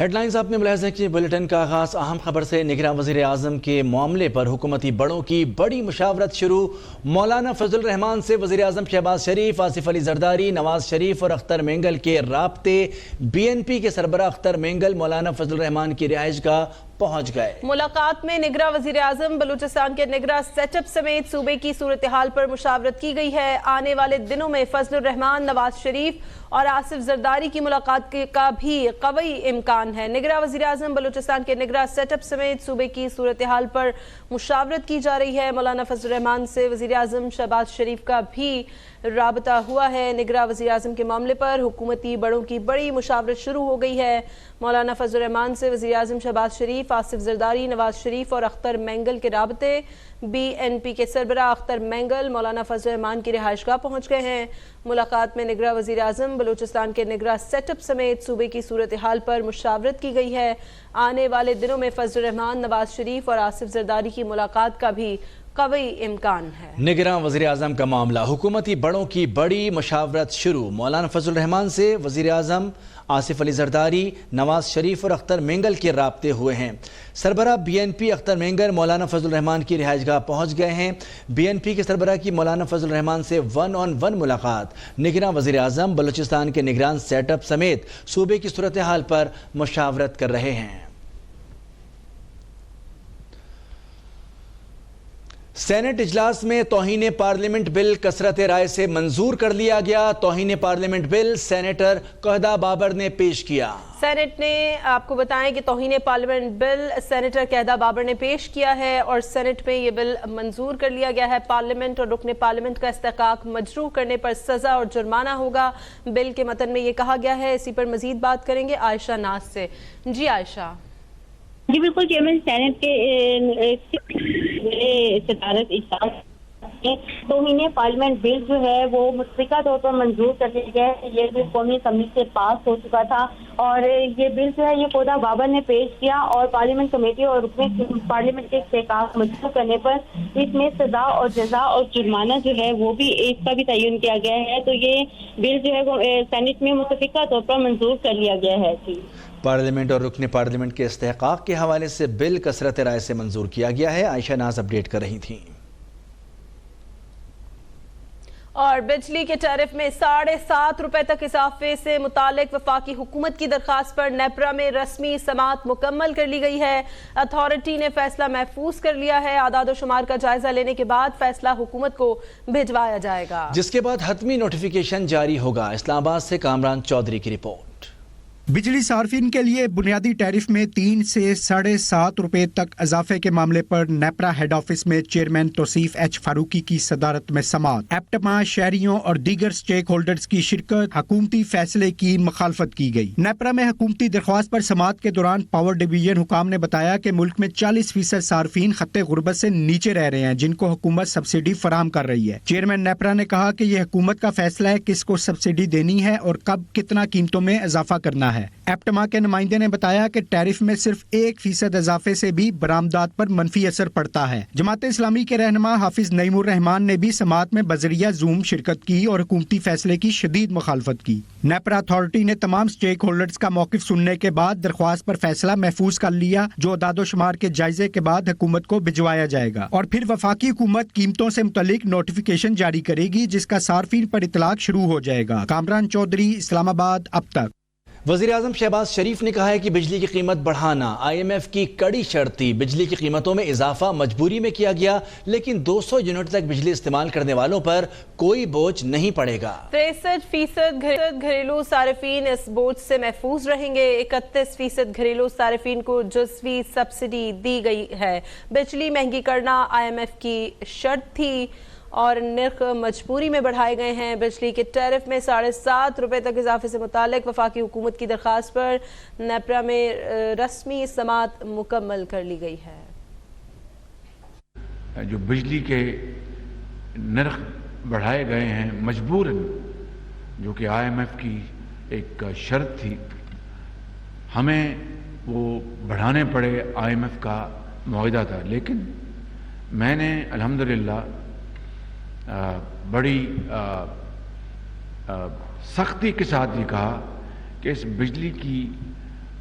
Head lines آپ نے ملاحظہ کی بلیٹن کا آغاز اہم خبر سے۔ نگراں وزیر اعظم کے معاملے پر حکومتی بڑوں کی بڑی مشاورت شروع۔ مولانا فضل الرحمان سے وزیر اعظم شہباز شریف، آصف علی زرداری، نواز شریف اور اختر مینگل کے رابطے۔ بی این پی کے سربراہ اختر مینگل مولانا فضل الرحمان کی رہائش گاہ پہنچ گئے۔ ملاقات میں نگراں وزیر اعظم بلوچستان کے نگراں سیٹ اپ سمیت صوبے کی صورتحال پر مشاورت کی گئی ہے۔ آنے والے دنوں میں فضل الرحمان، نواز شریف اور آصف زرداری کی ملاقات کا بھی قوی امکان ہے۔ نگراں وزیر اعظم بلوچستان کے نگراں سیٹ اپ سمیت صوبے کی صورتحال پر مشاورت کی جا رہی ہے۔ مولانا فضل الرحمان سے وزیر اعظم شہباز شریف کا بھی رابطہ ہوا ہے۔ نگراں وزیر اعظم کے معاملے پر حکومتی بڑوں کی بڑی مشاورت شروع ہو گئی ہے۔ مولانا فضل الرحمان سے وزیر اعظم شہباز شریف، آصف زرداری، نواز شریف اور اختر مینگل کے رابطے۔ بی این پی کے سربراہ اختر مینگل مولانا فضل الرحمان کی رہائش گاہ پہنچ گئے ہیں۔ ملاقات میں نگراں وزیر اعظم بلوچستان کے نگراں سیٹ اپ سمیت صوبے کی صورتحال پر مشاورت کی گئی ہے۔ آنے والے دنوں میں فضل الرحمان، نواز شریف اور آصف زرداری کی ملاقات کا بھی قوی امکان ہے۔ نگراں وزیر اعظم کا معاملہ، حکومتی بڑوں کی بڑی مشاورت شروع۔ مولانا فضل الرحمان سے وزیر اعظم آصف علی زرداری، نواز شریف اور اختر مینگل کے رابطے ہوئے ہیں۔ سربراہ B N P Akhtar Mengal Maulana Fazl الرحمان کی رہائش گاہ پہنچ گئے ہیں۔ بی این پی کے سربراہ کی مولانا فضل الرحمان سے 1 on 1 ملاقات۔ نگراں وزیر اعظم بلوچستان کے نگران سیٹ اپ سمیت صوبے کی صورتحال پر مشاورت کر رہے ہیں۔ سینٹ اجلاس میں توہین پارلیمنٹ بل کثرت رائے سے منظور کر لیا گیا۔ توہین پارلیمنٹ بل سینیٹر قہدہ بابر نے پیش کیا۔ سینٹ نے آپ کو بتائیں کہ توہین پارلیمنٹ بل سینیٹر قہدہ بابر نے پیش کیا ہے اور سینٹ میں یہ بل منظور کر لیا گیا ہے۔ پارلیمنٹ اور رکن پارلیمنٹ کا استحقاق مجروح کرنے پر سزا اور جرمانہ ہوگا۔ بل کے متن میں یہ کہا گیا ہے۔ اسی پر مزید بات کریں گے عائشہ ناز سے۔ جی عائشہ۔ جی بالکل، چیئرمین سینٹ کے صدارت اجلاس توہین پارلیمنٹ بل جو ہے وہ متفقہ طور پر منظور کر دیا گیا ہے۔ یہ بل قومی اسمبلی سے پاس ہو چکا تھا اور یہ بل جو ہے یہ قہدہ بابر نے پیش کیا اور پارلیمنٹ کمیٹی اور رکن پارلیمنٹ کے استحقاق مجروح کرنے پر اس میں سزا اور جزا اور جرمانہ جو ہے وہ بھی اس کا بھی تعین کیا گیا ہے۔ تو یہ بل جو ہے وہ سینٹ میں متفقہ طور پر منظور کر لیا گیا ہے۔ جی، پارلیمنٹ اور رکن پارلیمنٹ کے استحقاق کے حوالے سے بل کثرت رائے سے منظور کیا گیا ہے۔ عائشہ ناز اپڈیٹ کر رہی تھیں۔ اور بجلی کے ٹیرف میں 7.5 روپے تک اضافے سے متعلق وفاقی حکومت کی درخواست پر نیپرا میں رسمی سماعت مکمل کر لی گئی ہے۔ اتھارٹی نے فیصلہ محفوظ کر لیا ہے۔ اعداد و شمار کا جائزہ لینے کے بعد فیصلہ حکومت کو بھجوایا جائے گا، جس کے بعد حتمی نوٹیفیکیشن جاری ہوگا۔ اسلام آباد سے کامران چودھری کی رپورٹ۔ بجلی صارفین کے لیے بنیادی ٹیرف میں 3 سے 7.5 روپے تک اضافے کے معاملے پر نیپرا ہیڈ آفس میں چیئرمین توصیف ایچ فاروقی کی صدارت میں سماعت۔ ایپٹما، شہریوں اور دیگر سٹیک ہولڈرز کی شرکت، حکومتی فیصلے کی مخالفت کی گئی۔ نیپرا میں حکومتی درخواست پر سماعت کے دوران پاور ڈویژن حکام نے بتایا کہ ملک میں 40% صارفین خط غربت سے نیچے رہ رہے ہیں، جن کو حکومت سبسڈی فراہم کر رہی ہے۔ چیئرمین نیپرا نے کہا کہ یہ حکومت کا فیصلہ ہے کس کو سبسڈی دینی ہے اور کب کتنا قیمتوں میں اضافہ کرنا ہے۔ ایپٹما کے نمائندے نے بتایا کہ ٹیرف میں صرف 1% اضافے سے بھی برآمدات پر منفی اثر پڑتا ہے۔ جماعت اسلامی کے رہنما حافظ نعیم الرحمان نے بھی سماعت میں بذریعہ زوم شرکت کی اور حکومتی فیصلے کی شدید مخالفت کی۔ نیپرا اتھارٹی نے تمام سٹیک ہولڈرز کا موقف سننے کے بعد درخواست پر فیصلہ محفوظ کر لیا، جو اعداد و شمار کے جائزے کے بعد حکومت کو بھجوایا جائے گا اور پھر وفاقی حکومت قیمتوں سے متعلق نوٹیفیکیشن جاری کرے گی، جس کا صارفین پر اطلاق شروع ہو جائے گا۔ کامران چودھری، اسلام آباد، اب تک۔ وزیر اعظم شہباز شریف نے کہا ہے کہ بجلی کی قیمت بڑھانا IMF کی کڑی شرط تھی۔ بجلی کی قیمتوں میں اضافہ مجبوری میں کیا گیا، لیکن 200 یونٹ تک بجلی استعمال کرنے والوں پر کوئی بوجھ نہیں پڑے گا۔ 63% گھریلو صارفین اس بوجھ سے محفوظ رہیں گے۔ 31% گھریلو صارفین کو جزوی سبسڈی دی گئی ہے۔ بجلی مہنگی کرنا IMF کی شرط تھی اور نرخ مجبوری میں بڑھائے گئے ہیں۔ بجلی کے ٹیرف میں 7.5 روپے تک اضافے سے متعلق وفاقی حکومت کی درخواست پر نیپرا میں رسمی سماعت مکمل کر لی گئی ہے۔ جو بجلی کے نرخ بڑھائے گئے ہیں مجبوراً، جو کہ IMF کی ایک شرط تھی، ہمیں وہ بڑھانے پڑے۔ IMF کا معاہدہ تھا، لیکن میں نے الحمدللہ بڑی سختی کے ساتھ یہ کہا کہ اس بجلی کی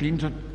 300